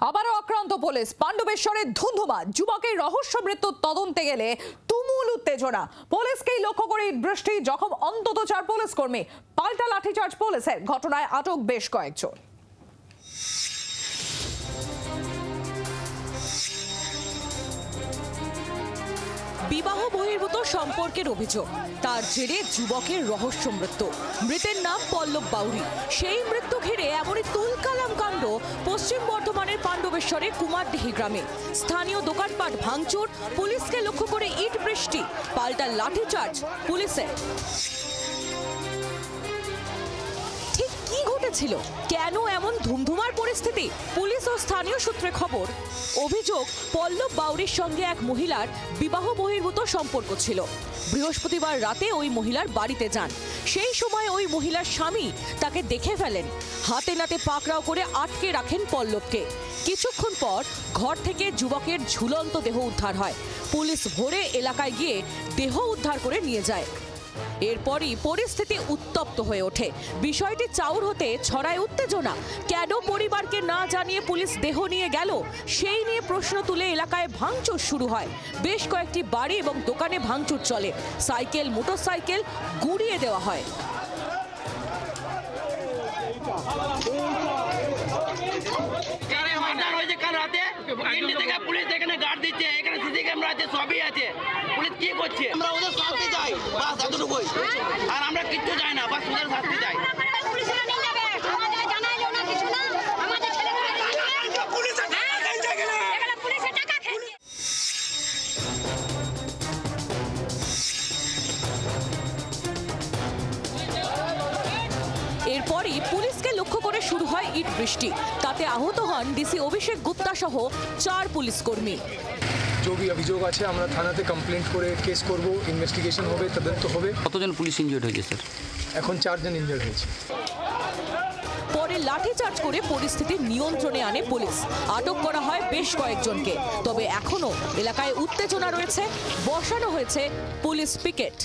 আবারও আক্রান্ত পুলিশ। পাণ্ডবেশ্বরের ধুন্ধুমা যুবকের রহস্য মৃত্যুর তদন্তে গেলে তুমুল উত্তেজনা। পুলিশকেই লক্ষ্য করে বৃষ্টি, জখম অন্তত 4 পুলিশ কর্মী। পাল্টা লাঠিচার্জ পুলিশের। ঘটনায় আটক বেশ কয়েকজন। বিবাহ বহির্ভূত সম্পর্কের অভিযোগ, তার জেরে যুবকের রহস্য মৃত্যু। মৃতের নাম পল্লব বাউরি। সেই মৃত্যু ঘিরে এমনই তুলকালাম কাণ্ড পশ্চিম বর্ধমানের পাণ্ডবেশ্বরে কুমারডিহি গ্রামে। স্থানীয় দোকানপাট ভাঙচুর, পুলিশকে লক্ষ্য করে ইট বৃষ্টি, পাল্টা লাঠিচার্জ পুলিশের। ঠিক কি ঘটেছিল, কেন এমন ধুমধুমার পরিস্থিতি? পুলিশ ও স্থানীয় সূত্রে খবর, অভিযোগ পল্লব বাউরির সঙ্গে এক মহিলার বিবাহ বহির্ভূত সম্পর্ক ছিল। বৃহস্পতিবার রাতে ওই মহিলার বাড়িতে যান। সেই সময় ওই মহিলার স্বামী তাকে দেখে ফেলেন। হাতে নাতে পাকড়াও করে আটকে রাখেন পল্লবকে। কিছুক্ষণ পর ঘর থেকে যুবকের ঝুলন্ত দেহ উদ্ধার হয়। পুলিশ ভোরে এলাকায় গিয়ে দেহ উদ্ধার করে নিয়ে যায়। এরপরই পরিস্থিতি উত্তপ্ত হয়ে ওঠে। বিষয়টি চাউর হতে ছড়ায় উত্তেজনা। কেন পরিবারকে না জানিয়ে পুলিশ দেহ নিয়ে গেল, সেই নিয়ে প্রশ্ন তুলে এলাকায় ভাঙচুর শুরু হয়। বেশ কয়েকটি বাড়ি এবং দোকানে ভাঙচুর চলে। সাইকেল, মোটরসাইকেল গুঁড়িয়ে দেওয়া হয়। পুলিশ এখানে গার্ড দিচ্ছে, এখানে সিসি ক্যামেরা আছে, সবই আছে। পুলিশ কি করছে? আমরা ওদের শাস্তি চাই, বাস এতটুকুই। আর আমরা কিচ্ছু চাই না, বাস ওদের শাস্তি চাই। এরপরই পুলিশকে লক্ষ্য করে শুরু হয় ইট বৃষ্টি। তাতে আহত হন ডিসি অভিষেক গুপ্তা সহ 4 পুলিশ কর্মী। जो भी अभियोग আছে আমরা থানাতে কমপ্লেন্ট করে কেস করব, ইনভেস্টিগেশন হবে, তদন্ত হবে। কতজন পুলিশ ইনজিওর্ড হয়েছে স্যার? এখন 4 জন ইনজিওর্ড হয়েছে। পরে লাঠিচার্জ করে পরিস্থিতি নিয়ন্ত্রণে আনে পুলিশ। আটক করা হয় বেশ কয়েকজনকে। তবে এখনো এলাকায় উত্তেজনা রয়েছে। বসানো হয়েছে পুলিশ পিকেট।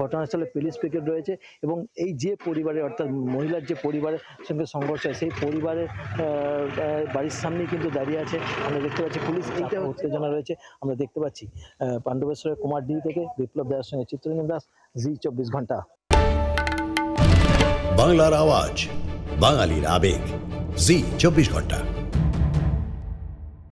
ঘটনাস্থলে পুলিশ পিকেট রয়েছে এবং এই যে পরিবারের, অর্থাৎ মহিলার যে পরিবারের সঙ্গে সংঘর্ষ হয়, সেই পরিবারের বাড়ির সামনেই কিন্তু দাঁড়িয়ে আছে। আমরা দেখতে পাচ্ছি পুলিশ, এইটা উত্তেজনা রয়েছে। আমরা দেখতে পাচ্ছি পাণ্ডবেশ্বরের কুমারডিহি থেকে বিপ্লব দাসের সঙ্গে চিত্রঞ্জন দাস, জি 24 ঘন্টা। বাংলার আওয়াজ, বাঙালির আবেগ, জি 24 ঘন্টা।